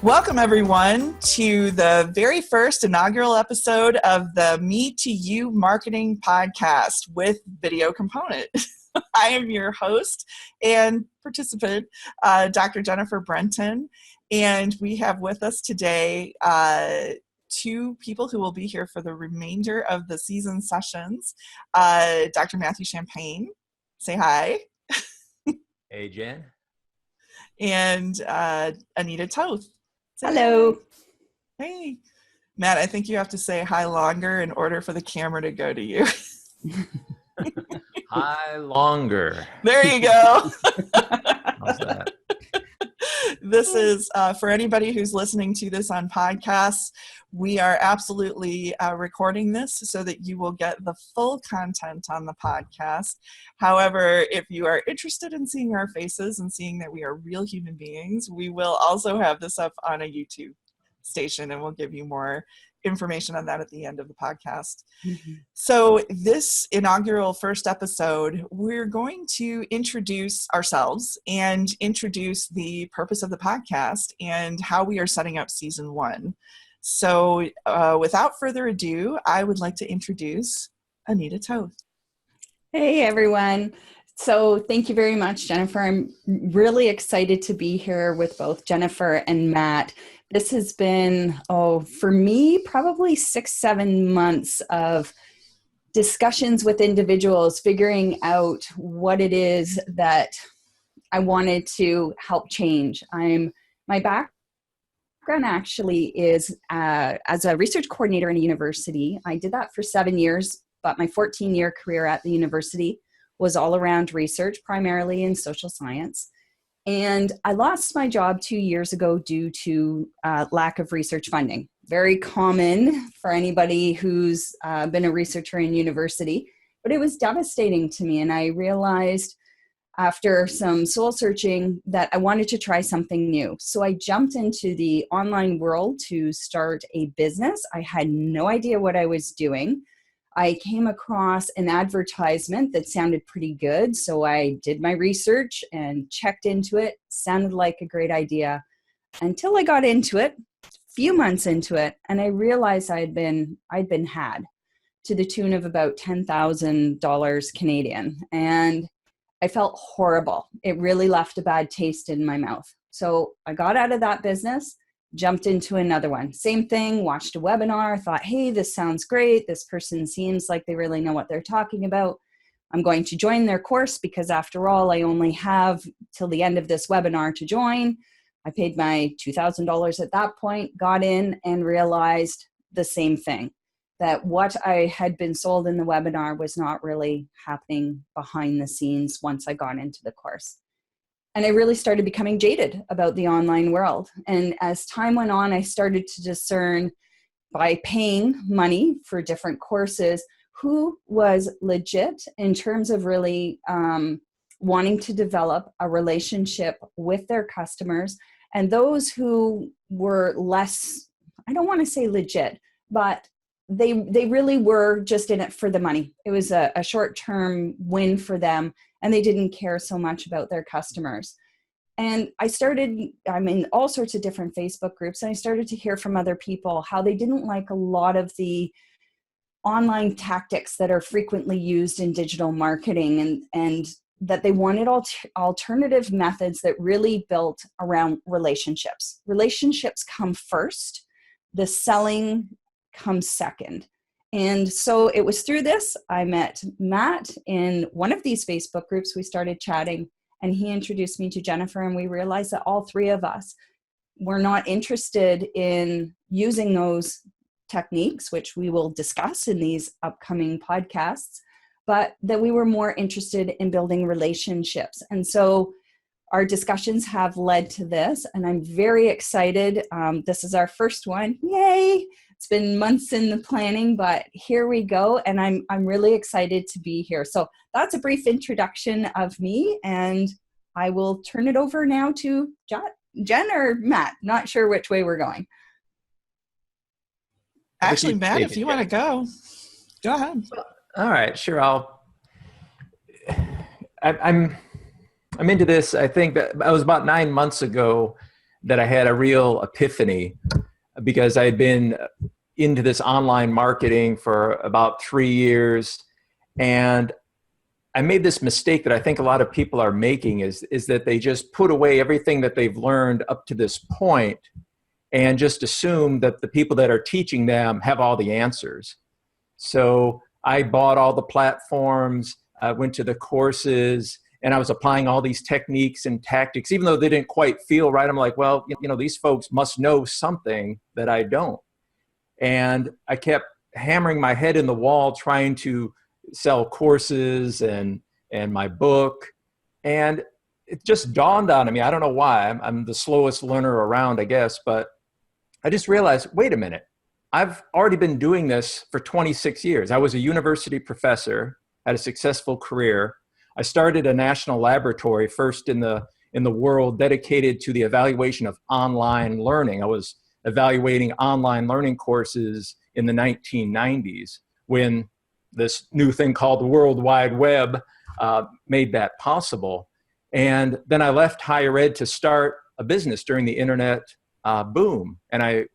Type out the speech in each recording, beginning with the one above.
Welcome, everyone, to the very first inaugural episode of the Me to You Marketing Podcast with Video Component. I am your host and participant, Dr. Jennifer Brenton, and we have with us today two people who will be here for the remainder of the season sessions. Dr. Matthew Champagne, say hi. Hey, Jen. And Anita Toth. Hello. Hey. Matt, I think you have to say hi longer in order for the camera to go to you. Hi longer. There you go. How's that? This is, for anybody who's listening to this on podcasts, we are absolutely recording this so that you will get the full content on the podcast. However, if you are interested in seeing our faces and seeing that we are real human beings, we will also have this up on a YouTube station, and we'll give you more information on that at the end of the podcast. Mm-hmm. So this inaugural first episode, we're going to introduce ourselves and introduce the purpose of the podcast and how we are setting up season one. So without further ado, I would like to introduce Anita Toth. Hey, everyone. So thank you very much, Jennifer. I'm really excited to be here with both Jennifer and Matt. This has been, for me, probably 6-7 months of discussions with individuals, figuring out what it is that I wanted to help change. My background actually is as a research coordinator in a university. I did that for 7 years, but my 14-year career at the university was all around research, primarily in social science. And I lost my job 2 years ago due to lack of research funding. Very common for anybody who's been a researcher in university, but it was devastating to me. And I realized after some soul searching that I wanted to try something new. So I jumped into the online world to start a business. I had no idea what I was doing. I came across an advertisement that sounded pretty good, so I did my research and checked into it. Sounded like a great idea until I got into it, a few months into it, and I realized I'd been had to the tune of about $10,000 Canadian, and I felt horrible. It really left a bad taste in my mouth. So I got out of that business, jumped into another one. Same thing, watched a webinar, thought, hey, this sounds great. This person seems like they really know what they're talking about. I'm going to join their course because after all, I only have till the end of this webinar to join. I paid my $2,000 at that point, got in and realized the same thing, that what I had been sold in the webinar was not really happening behind the scenes once I got into the course. And I really started becoming jaded about the online world. And as time went on, I started to discern by paying money for different courses, who was legit in terms of really wanting to develop a relationship with their customers, and those who were less, I don't want to say legit, but they really were just in it for the money. It was a short-term win for them, and they didn't care so much about their customers. And I'm in all sorts of different Facebook groups, and I started to hear from other people how they didn't like a lot of the online tactics that are frequently used in digital marketing, and that they wanted alternative methods that really built around relationships. Relationships come first, the selling comes second. And so it was through this, I met Matt in one of these Facebook groups. We started chatting, and he introduced me to Jennifer, and we realized that all three of us were not interested in using those techniques, which we will discuss in these upcoming podcasts, but that we were more interested in building relationships. And so our discussions have led to this, and I'm very excited. This is our first one. Yay! It's been months in the planning, but here we go, and I'm really excited to be here. So that's a brief introduction of me, and I will turn it over now to Jen or Matt. Not sure which way we're going. Actually, Matt, if you want to go ahead. All right, sure. I'm into this. I think that I was about 9 months ago. that I had a real epiphany, because I had been into this online marketing for about 3 years. And I made this mistake that I think a lot of people are making is that they just put away everything that they've learned up to this point and just assume that the people that are teaching them have all the answers. So I bought all the platforms, I went to the courses, and I was applying all these techniques and tactics, even though they didn't quite feel right. I'm like, well, these folks must know something that I don't. And I kept hammering my head in the wall trying to sell courses and my book. And it just dawned on me. I don't know why. I'm the slowest learner around, I guess. But I just realized, wait a minute. I've already been doing this for 26 years. I was a university professor, had a successful career. I started a national laboratory, first in the world, dedicated to the evaluation of online learning. I was evaluating online learning courses in the 1990s when this new thing called the World Wide Web made that possible. And then I left higher ed to start a business during the internet boom. And I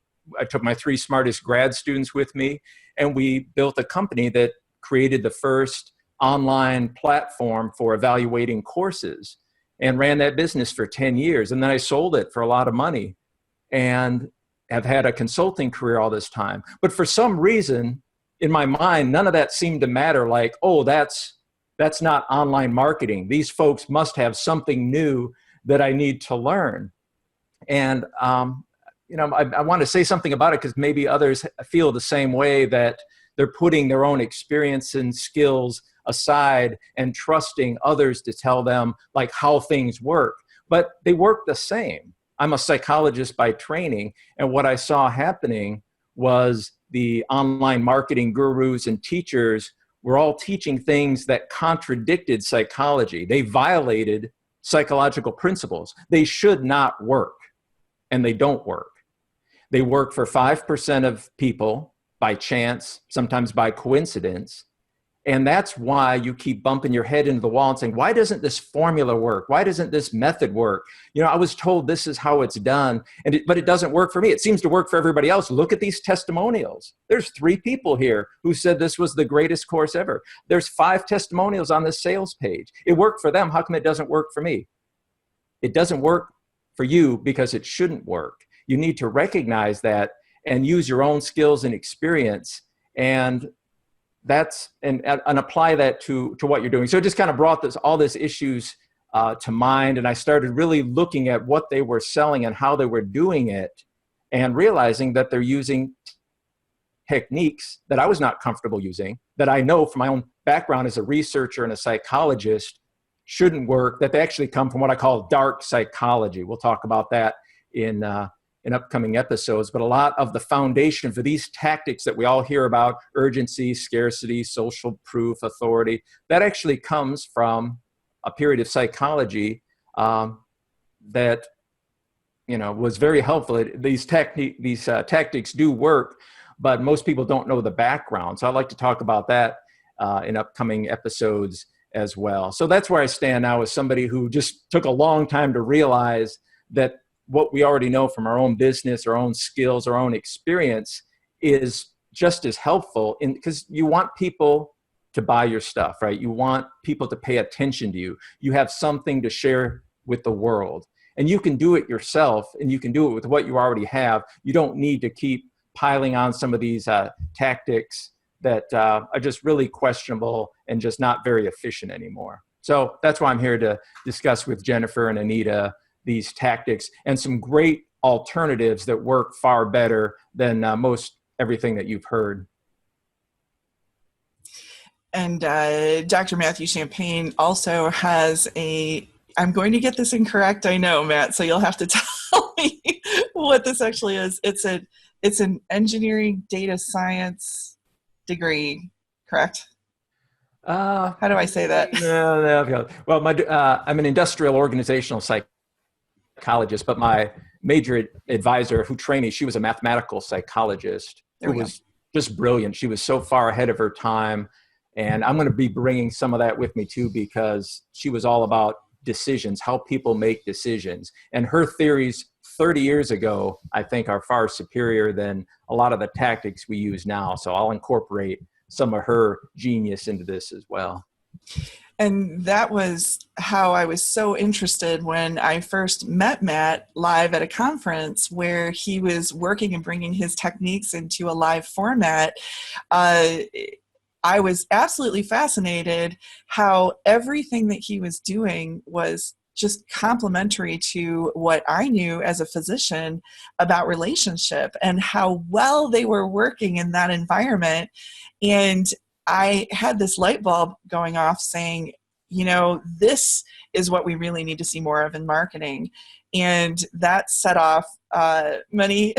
took my 3 smartest grad students with me, and we built a company that created the first online platform for evaluating courses, and ran that business for 10 years. And then I sold it for a lot of money and have had a consulting career all this time. But for some reason, in my mind, none of that seemed to matter. Like, oh, that's not online marketing. These folks must have something new that I need to learn. And, I want to say something about it because maybe others feel the same way, that they're putting their own experience and skills aside and trusting others to tell them like how things work. But they work the same. I'm a psychologist by training, and what I saw happening was the online marketing gurus and teachers were all teaching things that contradicted psychology. They violated psychological principles. They should not work, and they don't work. They work for 5% of people by chance, sometimes by coincidence. And that's why you keep bumping your head into the wall and saying, why doesn't this formula work? Why doesn't this method work? I was told this is how it's done, but it doesn't work for me. It seems to work for everybody else. Look at these testimonials. There's 3 people here who said this was the greatest course ever. There's 5 testimonials on this sales page. It worked for them. How come it doesn't work for me? It doesn't work for you because it shouldn't work. You need to recognize that and use your own skills and experience and apply that to what you're doing. So it just kind of brought all these issues to mind, and I started really looking at what they were selling and how they were doing it, and realizing that they're using techniques that I was not comfortable using, that I know from my own background as a researcher and a psychologist shouldn't work, that they actually come from what I call dark psychology. We'll talk about that in upcoming episodes, but a lot of the foundation for these tactics that we all hear about, urgency, scarcity, social proof, authority, that actually comes from a period of psychology that was very helpful. These tactics do work, but most people don't know the background. So I'd like to talk about that in upcoming episodes as well. So that's where I stand now, as somebody who just took a long time to realize that what we already know from our own business, our own skills, our own experience is just as helpful, because you want people to buy your stuff, right? You want people to pay attention to you. You have something to share with the world, and you can do it yourself, and you can do it with what you already have. You don't need to keep piling on some of these tactics that are just really questionable and just not very efficient anymore. So that's why I'm here to discuss with Jennifer and Anita these tactics and some great alternatives that work far better than most everything that you've heard. And Dr. Matthew Champagne also has I'm going to get this incorrect, I know, Matt, so you'll have to tell me what this actually is. It's an engineering data science degree, correct? How do I say that? No. Well, I'm an industrial organizational psychologist, but my major advisor who trained me, she was a mathematical psychologist who was just brilliant. She was so far ahead of her time. And I'm going to be bringing some of that with me too, because she was all about decisions, how people make decisions. And her theories 30 years ago, I think, are far superior than a lot of the tactics we use now. So I'll incorporate some of her genius into this as well. And that was how I was so interested when I first met Matt live at a conference where he was working and bringing his techniques into a live format. I was absolutely fascinated how everything that he was doing was just complementary to what I knew as a physician about relationship and how well they were working in that environment. And I had this light bulb going off saying, this is what we really need to see more of in marketing. And that set off many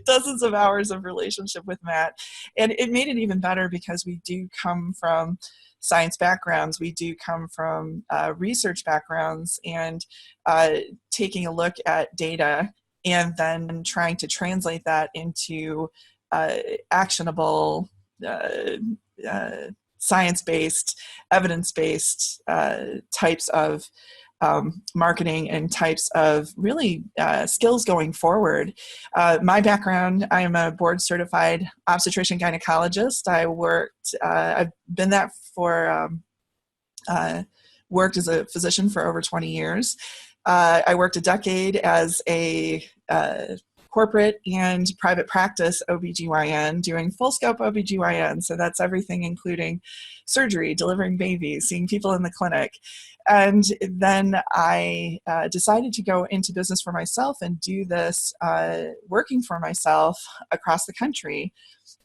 dozens of hours of relationship with Matt. And it made it even better because we do come from science backgrounds. We do come from research backgrounds, and taking a look at data and then trying to translate that into actionable science-based, evidence-based types of marketing and types of really skills going forward. My background, I am a board certified obstetrician gynecologist. I've been that for, worked as a physician for over 20 years. I worked a decade as a corporate and private practice OBGYN, doing full scope OBGYN. So that's everything including surgery, delivering babies, seeing people in the clinic. And then I decided to go into business for myself and do this working for myself across the country.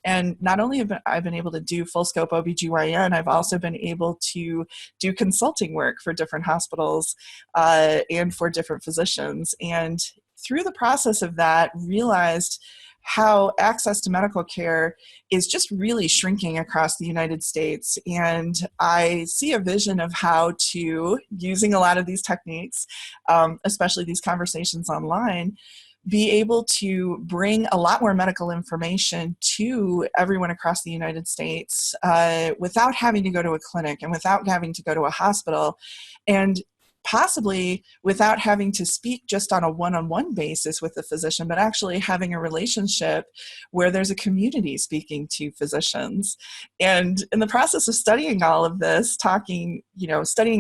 And not only have I been able to do full scope OBGYN, I've also been able to do consulting work for different hospitals and for different physicians. And through the process of that, realized how access to medical care is just really shrinking across the United States. And I see a vision of how to, using a lot of these techniques, especially these conversations online, be able to bring a lot more medical information to everyone across the United States without having to go to a clinic and without having to go to a hospital, and possibly without having to speak just on a one-on-one basis with the physician, but actually having a relationship where there's a community speaking to physicians. And in the process of studying all of this, studying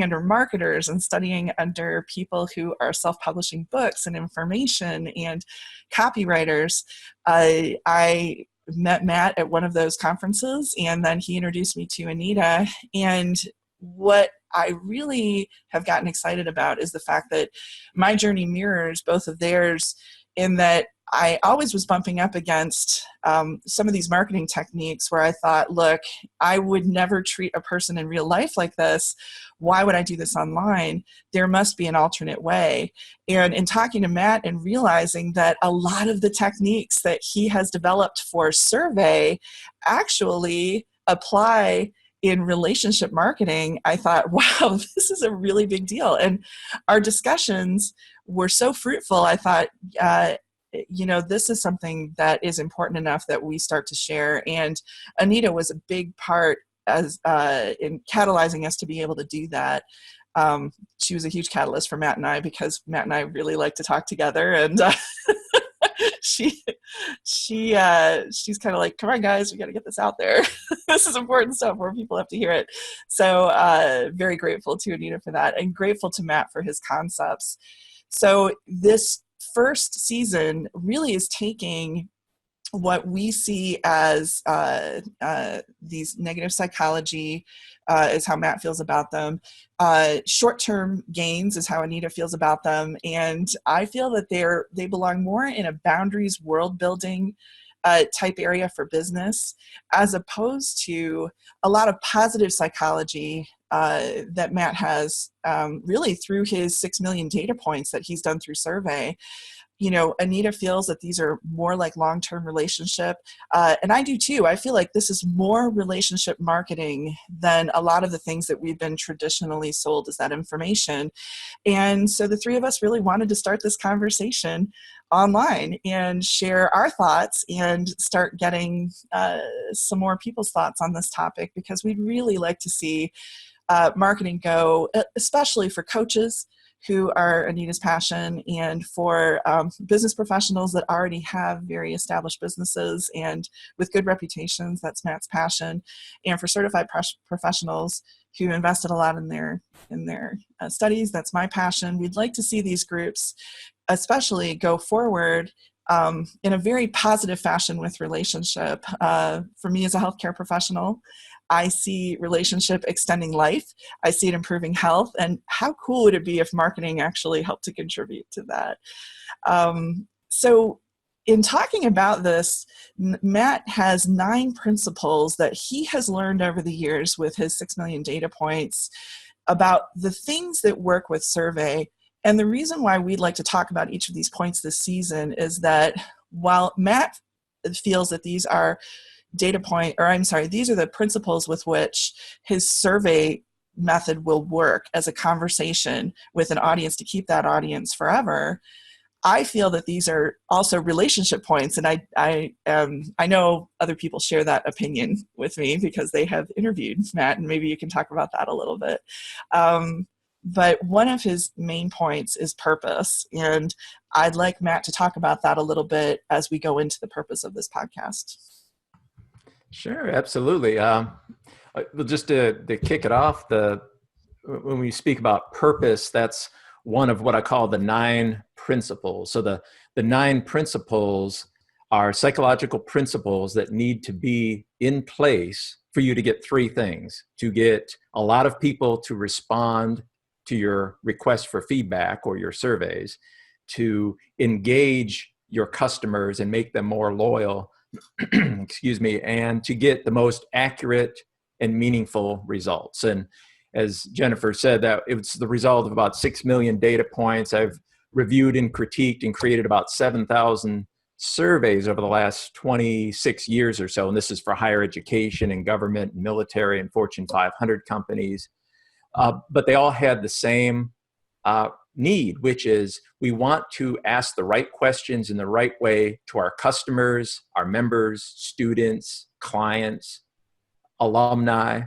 under marketers and studying under people who are self-publishing books and information and copywriters, I met Matt at one of those conferences, and then he introduced me to Anita. And what I really have gotten excited about is the fact that my journey mirrors both of theirs, in that I always was bumping up against some of these marketing techniques where I thought, look, I would never treat a person in real life like this. Why would I do this online? There must be an alternate way. And in talking to Matt and realizing that a lot of the techniques that he has developed for survey actually apply in relationship marketing, I thought, wow, this is a really big deal. And our discussions were so fruitful. I thought, this is something that is important enough that we start to share. And Anita was a big part in catalyzing us to be able to do that. She was a huge catalyst for Matt and I, because Matt and I really like to talk together, and she's kind of like, come on guys, we got to get this out there. This is important stuff, more people have to hear it. So very grateful to Anita for that, and grateful to Matt for his concepts. So this first season really is taking what we see as these negative psychology is how Matt feels about them. Short-term gains is how Anita feels about them. And I feel that they belong more in a boundaries world building type area for business, as opposed to a lot of positive psychology that Matt has really through his 6 million data points that he's done through survey. Anita feels that these are more like long-term relationship. And I do too. I feel like this is more relationship marketing than a lot of the things that we've been traditionally sold as that information. And so the three of us really wanted to start this conversation online and share our thoughts and start getting some more people's thoughts on this topic, because we'd really like to see Marketing Go, especially for coaches who are Anita's passion, and for business professionals that already have very established businesses and with good reputations, that's Matt's passion, and for certified professionals who invested a lot in their studies, that's my passion. We'd like to see these groups especially go forward in a very positive fashion with relationship. For me as a healthcare professional, I see relationship extending life. I see it improving health. And how cool would it be if marketing actually helped to contribute to that? So in talking about this, Matt has 9 principles that he has learned over the years with his 6 million data points about the things that work with survey. And the reason why we'd like to talk about each of these points this season is that while Matt feels that these are these are the principles with which his survey method will work as a conversation with an audience to keep that audience forever, I feel that these are also relationship points. And I know other people share that opinion with me because they have interviewed Matt, and maybe you can talk about that a little bit. But one of his main points is purpose. And I'd like Matt to talk about that a little bit as we go into the purpose of this podcast. Sure, absolutely. Just to kick it off, when we speak about purpose, that's one of what I call the 9 principles. So the 9 principles are psychological principles that need to be in place for you to get 3 things: to get a lot of people to respond to your request for feedback or your surveys, to engage your customers and make them more loyal, excuse me, and to get the most accurate and meaningful results. And as Jennifer said, that it's the result of about 6 million data points. I've reviewed and critiqued and created about 7,000 surveys over the last 26 years or so. And this is for higher education and government, and military, and Fortune 500 companies. But they all had the same need, which is we want to ask the right questions in the right way to our customers, our members, students, clients, alumni.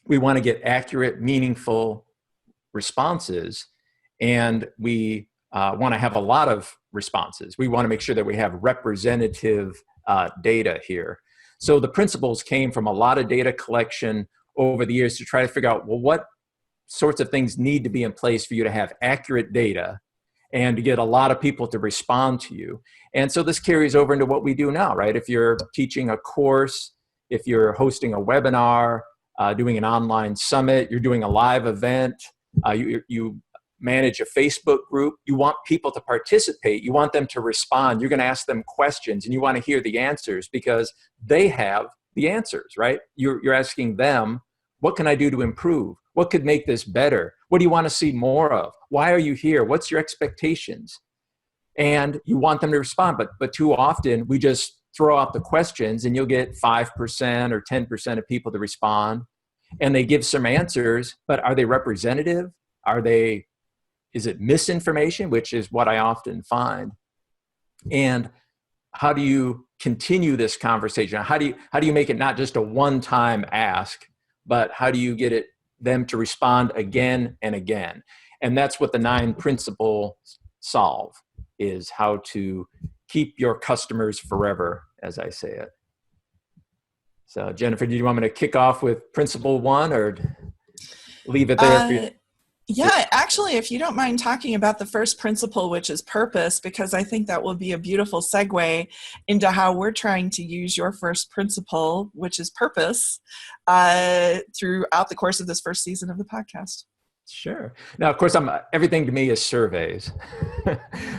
We want to get accurate, meaningful responses, and we want to have a lot of responses. We want to make sure that we have representative data here. So the principles came from a lot of data collection over the years to try to figure out, well, what sorts of things need to be in place for you to have accurate data and to get a lot of people to respond to you. And so this carries over into what we do now, right? If you're teaching a course, if you're hosting a webinar, doing an online summit, you're doing a live event, you manage a Facebook group, you want people to participate, you want them to respond, you're going to ask them questions, and you want to hear the answers because they have the answers, right? You're asking them, what can I do to improve? What could make this better? What do you want to see more of? Why are you here? What's your expectations? And you want them to respond, but too often we just throw out the questions and you'll get 5% or 10% of people to respond, and they give some answers, but are they representative? Is it misinformation, which is what I often find? And how do you continue this conversation? How do you make it not just a one-time ask, but how do you get them to respond again and again? And that's what the 9 principles solve, is how to keep your customers forever, as I say it. So Jennifer, do you want me to kick off with principle 1 or leave it there for you? Yeah, actually, if you don't mind talking about the first principle, which is purpose, because I think that will be a beautiful segue into how we're trying to use your first principle, which is purpose, throughout the course of this first season of the podcast. Sure. Now, of course, everything to me is surveys.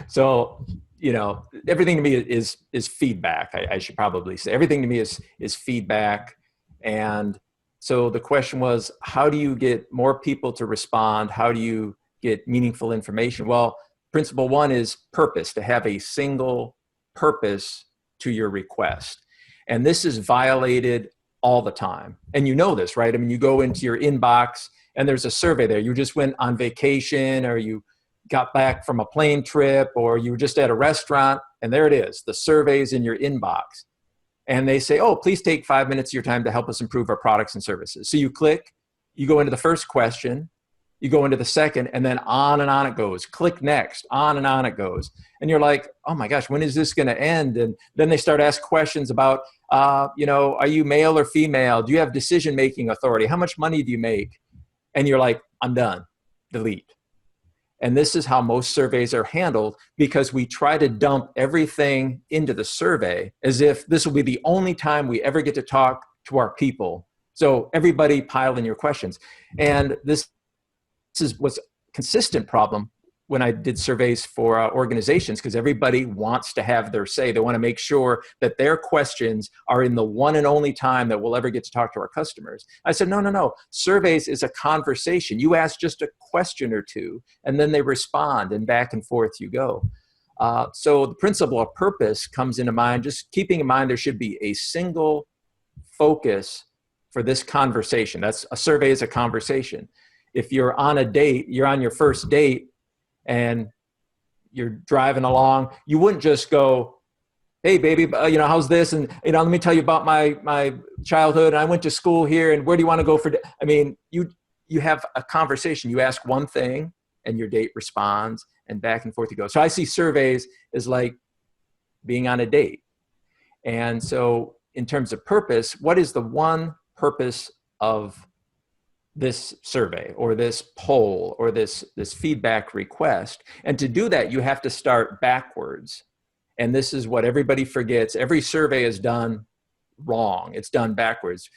So, everything to me is feedback. I should probably say everything to me is feedback. And so the question was, how do you get more people to respond? How do you get meaningful information? Well, principle 1 is purpose, to have a single purpose to your request. And this is violated all the time. And you know this, right? I mean, you go into your inbox and there's a survey there. You just went on vacation, or you got back from a plane trip, or you were just at a restaurant, and there it is. The survey's in your inbox. And they say, oh, please take 5 minutes of your time to help us improve our products and services. So you click, you go into the first question, you go into the second, and then on it goes. Click next, on it goes. And you're like, oh my gosh, when is this going to end? And then they start asking questions about, are you male or female? Do you have decision-making authority? How much money do you make? And you're like, I'm done, delete. And this is how most surveys are handled, because we try to dump everything into the survey as if this will be the only time we ever get to talk to our people. So everybody pile in your questions. And this was a consistent problem when I did surveys for organizations, because everybody wants to have their say. They want to make sure that their questions are in the one and only time that we'll ever get to talk to our customers. I said, no. Surveys is a conversation. You ask just a question or two, and then they respond, and back and forth you go. So the principle of purpose comes into mind, just keeping in mind there should be a single focus for this conversation. That's a survey is a conversation. If you're on a date, you're on your first date, and you're driving along, you wouldn't just go, hey baby, how's this? And, let me tell you about my childhood. And I went to school here, and where do you want to go for? You have a conversation. You ask one thing and your date responds, and back and forth you go. So I see surveys as like being on a date. And so in terms of purpose, what is the one purpose of this survey or this poll or this feedback request? And to do that, you have to start backwards. And this is what everybody forgets. Every survey is done wrong. It's done backwards.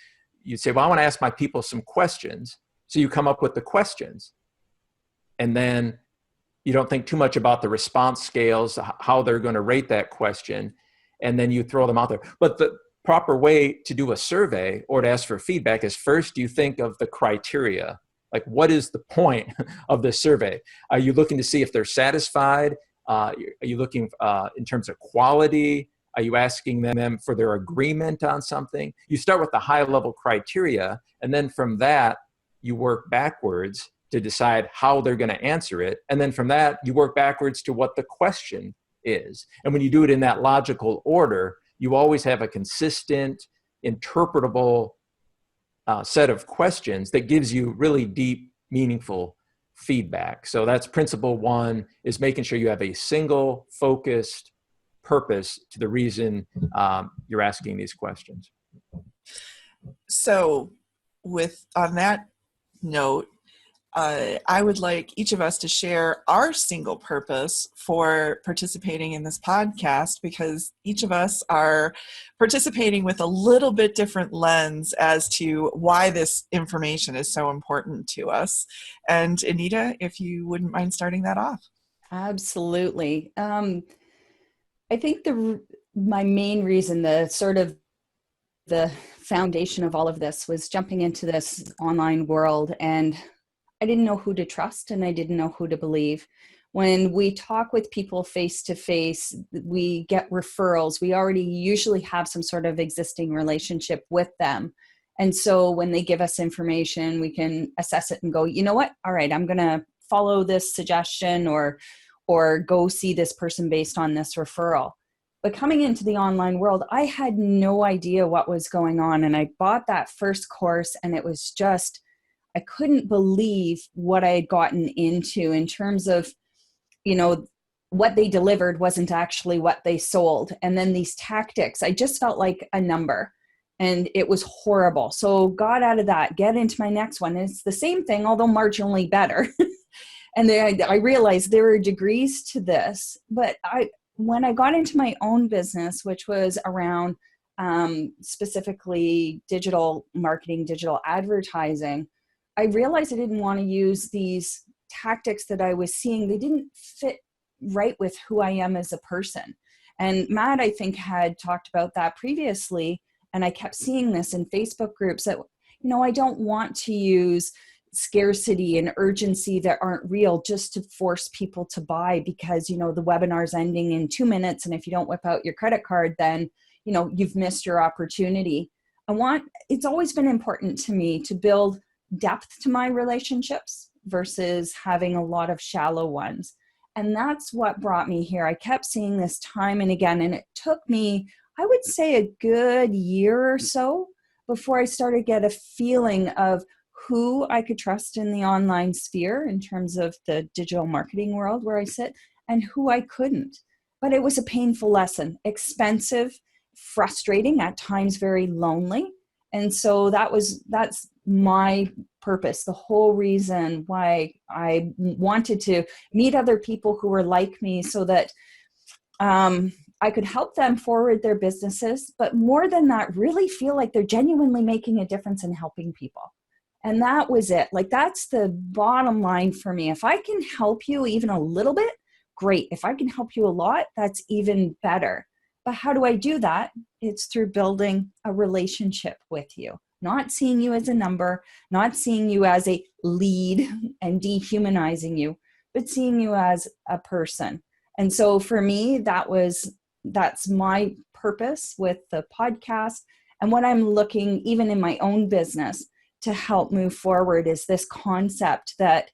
You say, well, I want to ask my people some questions. So you come up with the questions. And then you don't think too much about the response scales, how they're going to rate that question. And then you throw them out there. But the proper way to do a survey or to ask for feedback is first you think of the criteria. Like, what is the point of the survey? Are you looking to see if they're satisfied? Are you looking in terms of quality? Are you asking them for their agreement on something? You start with the high level criteria, and then from that, you work backwards to decide how they're going to answer it. And then from that, you work backwards to what the question is. And when you do it in that logical order, you always have a consistent, interpretable set of questions that gives you really deep, meaningful feedback. So that's principle one, is making sure you have a single, focused purpose to the reason you're asking these questions. So on that note, I would like each of us to share our single purpose for participating in this podcast, because each of us are participating with a little bit different lens as to why this information is so important to us. And Anita, if you wouldn't mind starting that off. Absolutely. I think my main reason, the foundation of all of this was jumping into this online world, and I didn't know who to trust and I didn't know who to believe. When we talk with people face to face, we get referrals. We already usually have some sort of existing relationship with them. And so when they give us information, we can assess it and go, you know what? All right, I'm going to follow this suggestion or go see this person based on this referral. But coming into the online world, I had no idea what was going on. And I bought that first course, and it was just, I couldn't believe what I had gotten into in terms of, what they delivered wasn't actually what they sold. And then these tactics, I just felt like a number, and it was horrible. So got out of that, get into my next one. And it's the same thing, although marginally better. And then I realized there are degrees to this. But when I got into my own business, which was around specifically digital marketing, digital advertising, I realized I didn't want to use these tactics that I was seeing. They didn't fit right with who I am as a person. And Matt, I think, had talked about that previously. And I kept seeing this in Facebook groups that, I don't want to use scarcity and urgency that aren't real just to force people to buy because, the webinar's ending in 2 minutes. And if you don't whip out your credit card, then, you've missed your opportunity. It's always been important to me to build depth to my relationships versus having a lot of shallow ones. And that's what brought me here. I kept seeing this time and again, and it took me, I would say, a good year or so before I started to get a feeling of who I could trust in the online sphere in terms of the digital marketing world where I sit, and who I couldn't. But it was a painful lesson, expensive, frustrating, at times very lonely. And so that's my purpose, the whole reason why I wanted to meet other people who were like me, so that I could help them forward their businesses, but more than that, really feel like they're genuinely making a difference in helping people. And that was it. Like, that's the bottom line for me. If I can help you even a little bit, great. If I can help you a lot, that's even better. But how do I do that? It's through building a relationship with you, not seeing you as a number, not seeing you as a lead and dehumanizing you, but seeing you as a person. And so for me, that's my purpose with the podcast. And what I'm looking, even in my own business, to help move forward is this concept that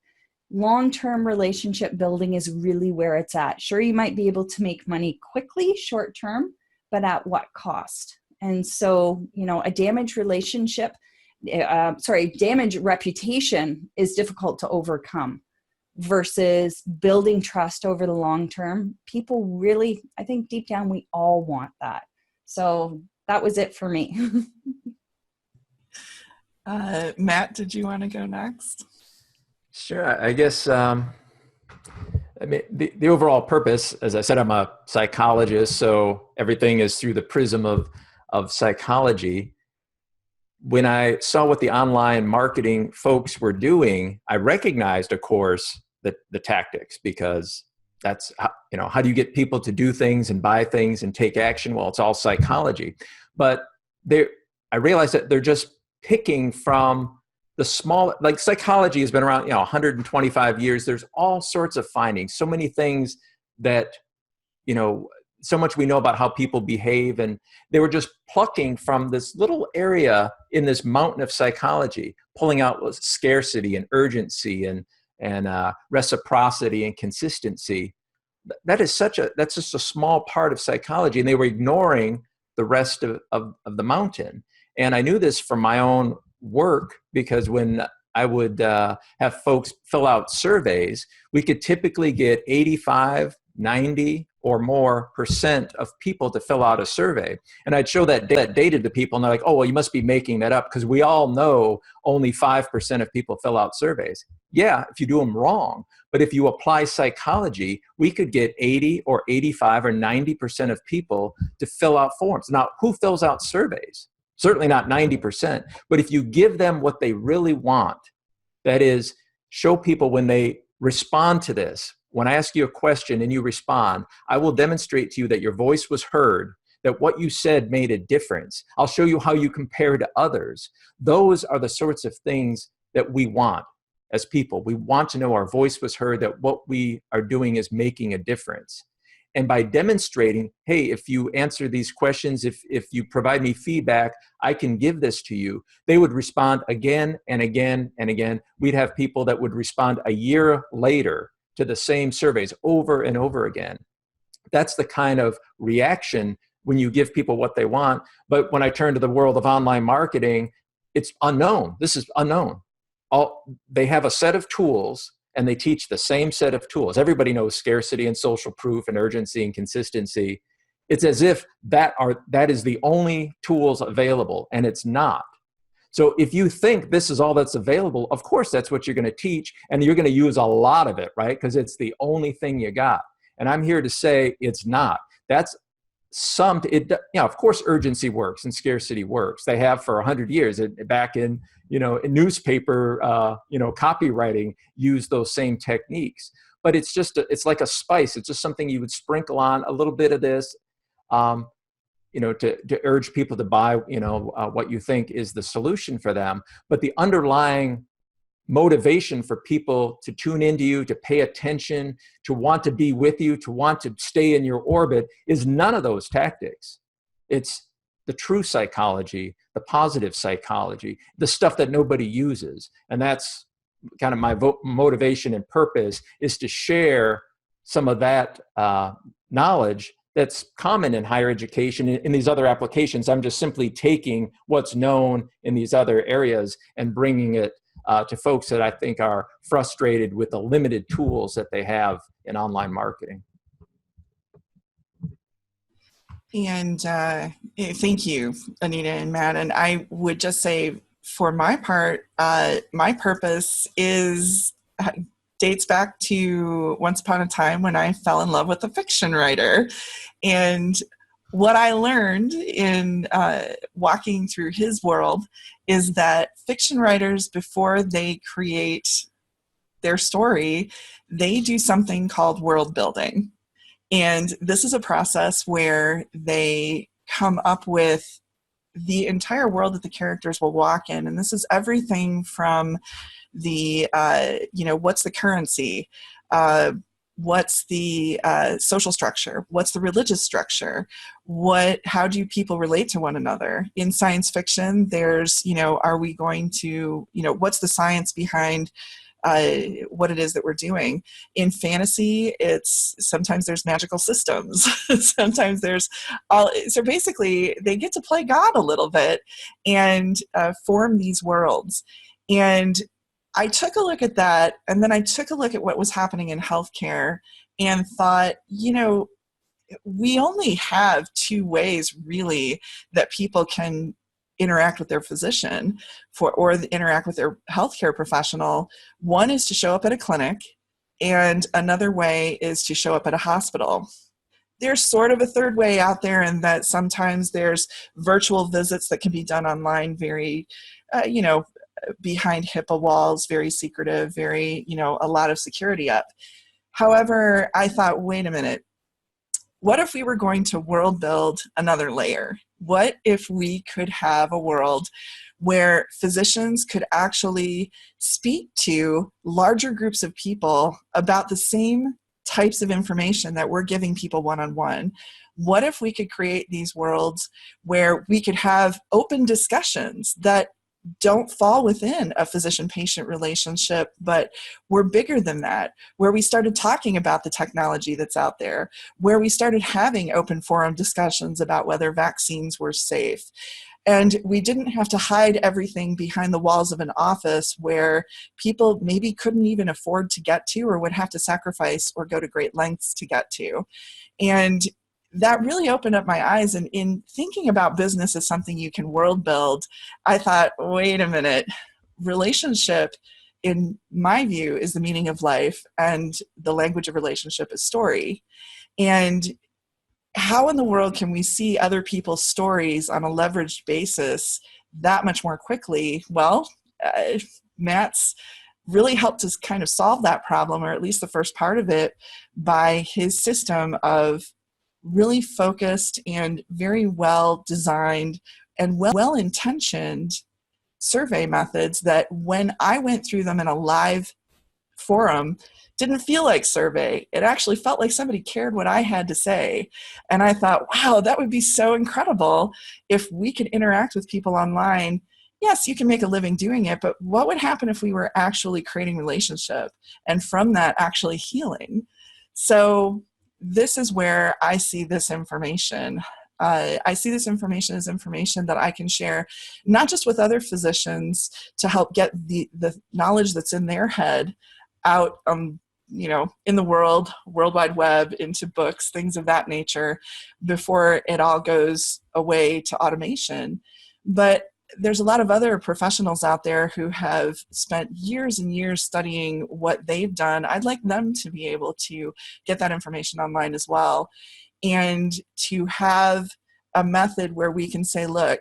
long-term relationship building is really where it's at. Sure, you might be able to make money quickly, short term, but at what cost? And so, a damaged damaged reputation is difficult to overcome versus building trust over the long term. People really, I think deep down, we all want that. So that was it for me. Matt, did you want to go next? Sure. I guess, the overall purpose, as I said, I'm a psychologist, so everything is through the prism of psychology. When I saw what the online marketing folks were doing, I recognized, of course, the tactics, because that's how do you get people to do things and buy things and take action? Well, it's all psychology. But I realized that they're just picking from the small, like psychology has been around, 125 years. There's all sorts of findings, so many things that, so much we know about how people behave, and they were just plucking from this little area in this mountain of psychology, pulling out scarcity and urgency and reciprocity and consistency. That's just a small part of psychology, and they were ignoring the rest of the mountain. And I knew this from my own work, because when I would have folks fill out surveys, we could typically get 85, 90 or more % of people to fill out a survey. And I'd show that data to people, and they're like, oh, well, you must be making that up, because we all know only 5% of people fill out surveys. Yeah, if you do them wrong. But if you apply psychology, we could get 80 or 85 or 90% of people to fill out forms. Now, who fills out surveys? Certainly not 90%. But if you give them what they really want, that is, show people when they respond to this, when I ask you a question and you respond, I will demonstrate to you that your voice was heard, that what you said made a difference. I'll show you how you compare to others. Those are the sorts of things that we want as people. We want to know our voice was heard, that what we are doing is making a difference. And by demonstrating, hey, if you answer these questions, if you provide me feedback, I can give this to you, they would respond again and again and again. We'd have people that would respond a year later to the same surveys over and over again. That's the kind of reaction when you give people what they want. But when I turn to the world of online marketing, it's unknown. This is unknown. They have a set of tools, and they teach the same set of tools. Everybody knows scarcity and social proof and urgency and consistency. It's as if that is the only tools available, and it's not. So if you think this is all that's available, of course that's what you're going to teach, and you're going to use a lot of it, right? Because it's the only thing you got. And I'm here to say it's not. That's of course urgency works and scarcity works. They have for 100 years. Back in in newspaper copywriting used those same techniques. But it's like a spice. It's just something you would sprinkle on a little bit of this, to urge people to buy what you think is the solution for them. But the underlying motivation for people to tune into you, to pay attention, to want to be with you, to want to stay in your orbit is none of those tactics. It's the true psychology, the positive psychology, the stuff that nobody uses. And that's kind of my motivation and purpose, is to share some of that knowledge that's common in higher education. In these other applications, I'm just simply taking what's known in these other areas and bringing it to folks that I think are frustrated with the limited tools that they have in online marketing. And thank you, Anita and Matt. And I would just say, for my part, my purpose dates back to once upon a time when I fell in love with a fiction writer. And what I learned in walking through his world is that fiction writers, before they create their story, they do something called world building. And this is a process where they come up with the entire world that the characters will walk in. And this is everything from the, what's the currency? What's the social structure? What's the religious structure? How do people relate to one another? In science fiction, there's, are we going to, what's the science behind what it is that we're doing? In fantasy, sometimes there's magical systems. Sometimes there's so basically they get to play God a little bit and form these worlds. And I took a look at that, and then I took a look at what was happening in healthcare and thought, we only have two ways really that people can interact with their physician or interact with their healthcare professional. One is to show up at a clinic, and another way is to show up at a hospital. There's sort of a third way out there, in that sometimes there's virtual visits that can be done online, very, behind HIPAA walls, very secretive, very, a lot of security up. However, I thought, wait a minute, what if we were going to world build another layer? What if we could have a world where physicians could actually speak to larger groups of people about the same types of information that we're giving people one-on-one? What if we could create these worlds where we could have open discussions that don't fall within a physician-patient relationship, but we're bigger than that, where we started talking about the technology that's out there, where we started having open forum discussions about whether vaccines were safe. And we didn't have to hide everything behind the walls of an office where people maybe couldn't even afford to get to, or would have to sacrifice or go to great lengths to get to. And that really opened up my eyes. And in thinking about business as something you can world build, I thought, wait a minute, relationship, in my view, is the meaning of life, and the language of relationship is story. And how in the world can we see other people's stories on a leveraged basis that much more quickly? Well, Matt's really helped us kind of solve that problem, or at least the first part of it, by his system of really focused and very well designed and well intentioned survey methods that, when I went through them in a live forum, didn't feel like survey. It actually felt like somebody cared what I had to say. And I thought, wow, that would be so incredible if we could interact with people online. Yes, you can make a living doing it, but what would happen if we were actually creating relationship, and from that actually healing? So this is where I see this information. I see this information as information that I can share, not just with other physicians to help get the knowledge that's in their head out, in the world wide web, into books, things of that nature, before it all goes away to automation. But there's a lot of other professionals out there who have spent years and years studying what they've done. I'd like them to be able to get that information online as well, and to have a method where we can say, look,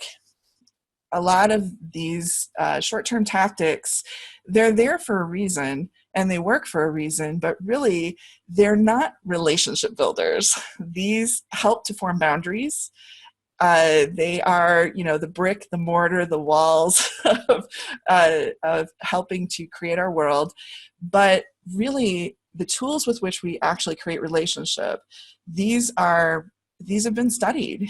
a lot of these short-term tactics, they're there for a reason, and they work for a reason, but really they're not relationship builders. These help to form boundaries. They are, the brick, the mortar, the walls of helping to create our world. But really, the tools with which we actually create relationship, these have been studied.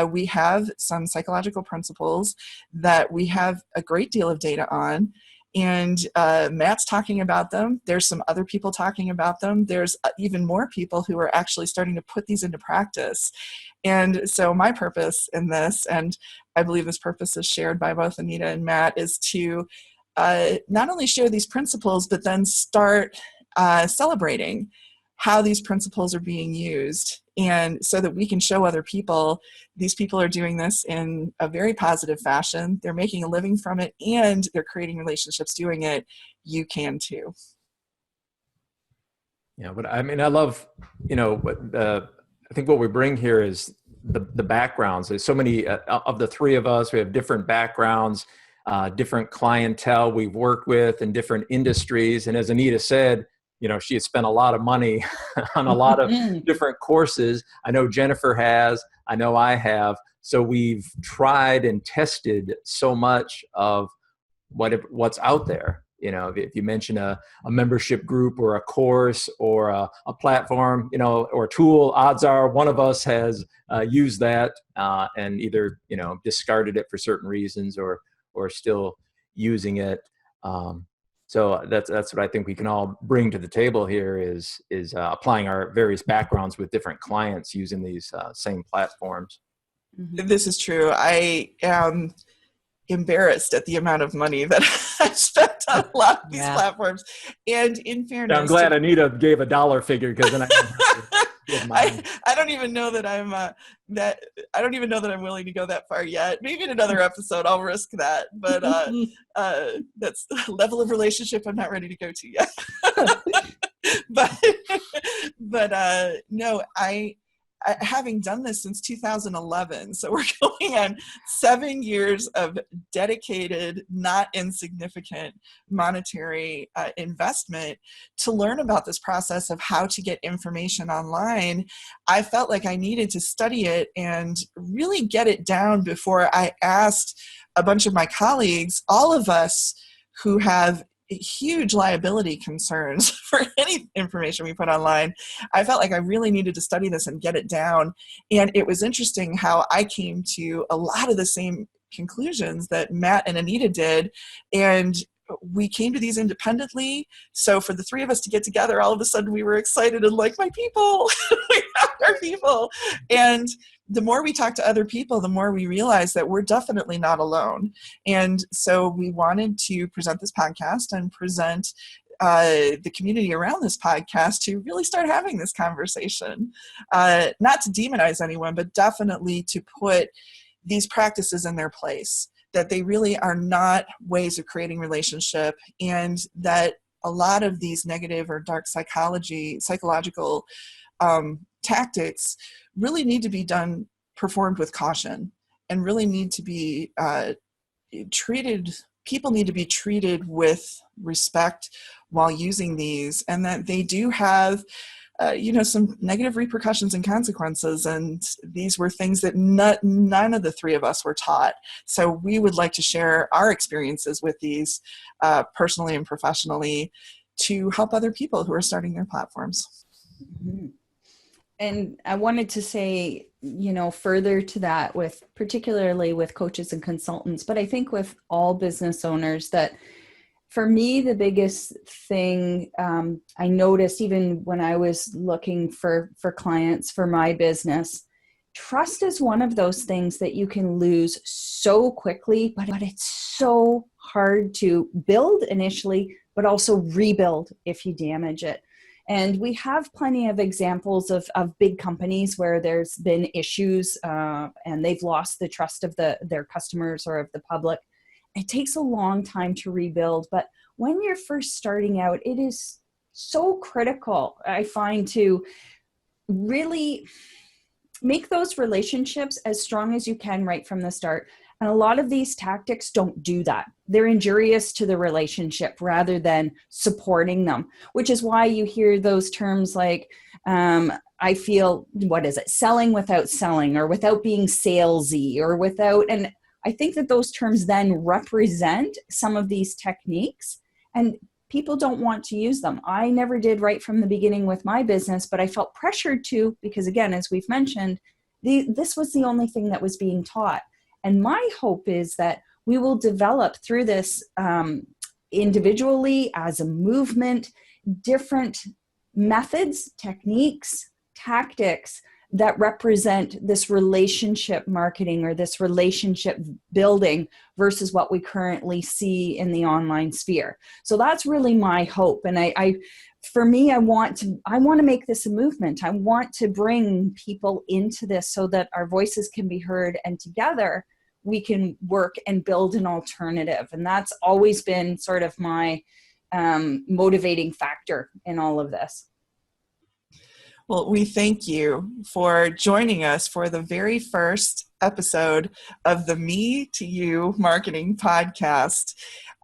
We have some psychological principles that we have a great deal of data on. And Matt's talking about them. There's some other people talking about them. There's even more people who are actually starting to put these into practice. And so my purpose in this, and I believe this purpose is shared by both Anita and Matt, is to not only share these principles, but then start celebrating how these principles are being used, and so that we can show other people these people are doing this in a very positive fashion. They're making a living from it, and they're creating relationships doing it. You can too. Yeah, but I mean, I love, I think what we bring here is the backgrounds. There's so many of the three of us. We have different backgrounds, different clientele we've worked with in different industries. And as Anita said, she has spent a lot of money on a lot of different courses. I know Jennifer has, I know I have. So we've tried and tested so much of what's out there. If you mention a membership group or a course or a platform, or a tool, odds are one of us has used that and either, discarded it for certain reasons or still using it. So that's what I think we can all bring to the table here is applying our various backgrounds with different clients using these same platforms. This is true. I am embarrassed at the amount of money that I've spent on a lot of these platforms. And in fairness, I'm glad Anita gave a dollar figure, because then I don't even know that I don't even know that I'm willing to go that far yet. Maybe in another episode I'll risk that, but that's a level of relationship I'm not ready to go to yet. but no, I having done this since 2011, so we're going on 7 years of dedicated, not insignificant monetary investment to learn about this process of how to get information online. I felt like I needed to study it and really get it down before I asked a bunch of my colleagues, all of us who have huge liability concerns for any information we put online. I felt like I really needed to study this and get it down. And it was interesting how I came to a lot of the same conclusions that Matt and Anita did. And we came to these independently. So for the three of us to get together, all of a sudden we were excited and like, my people, we have our people. And the more we talk to other people, the more we realize that we're definitely not alone. And so we wanted to present this podcast and present the community around this podcast to really start having this conversation. Not to demonize anyone, but definitely to put these practices in their place, that they really are not ways of creating relationship, and that a lot of these negative or dark psychological tactics really need to be performed with caution, and really need to be people need to be treated with respect while using these, and that they do have some negative repercussions and consequences. And these were things that none of the three of us were taught. So we would like to share our experiences with these personally and professionally to help other people who are starting their platforms. Mm-hmm. And I wanted to say, further to that, particularly with coaches and consultants, but I think with all business owners, that for me, the biggest thing I noticed even when I was looking for clients for my business, trust is one of those things that you can lose so quickly, but it's so hard to build initially, but also rebuild if you damage it. And we have plenty of examples of big companies where there's been issues and they've lost the trust of their customers or of the public. It takes a long time to rebuild, but when you're first starting out, it is so critical, I find, to really make those relationships as strong as you can right from the start. And a lot of these tactics don't do that. They're injurious to the relationship rather than supporting them, which is why you hear those terms like, I feel, selling without selling, or without being salesy, or without, and I think that those terms then represent some of these techniques, and people don't want to use them. I never did right from the beginning with my business, but I felt pressured to, because again, as we've mentioned, this was the only thing that was being taught. And my hope is that we will develop through this individually, as a movement, different methods, techniques, tactics that represent this relationship marketing or this relationship building versus what we currently see in the online sphere. So that's really my hope. And for me, I want to make this a movement. I want to bring people into this so that our voices can be heard, and together we can work and build an alternative. And that's always been sort of my motivating factor in all of this. Well, we thank you for joining us for the very first episode of the Me to You Marketing Podcast.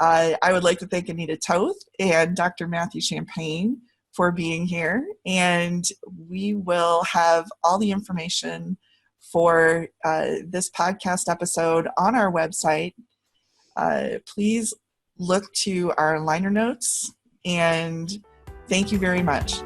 I would like to thank Anita Toth and Dr. Matthew Champagne for being here. And we will have all the information for this podcast episode on our website. Please look to our liner notes, and thank you very much.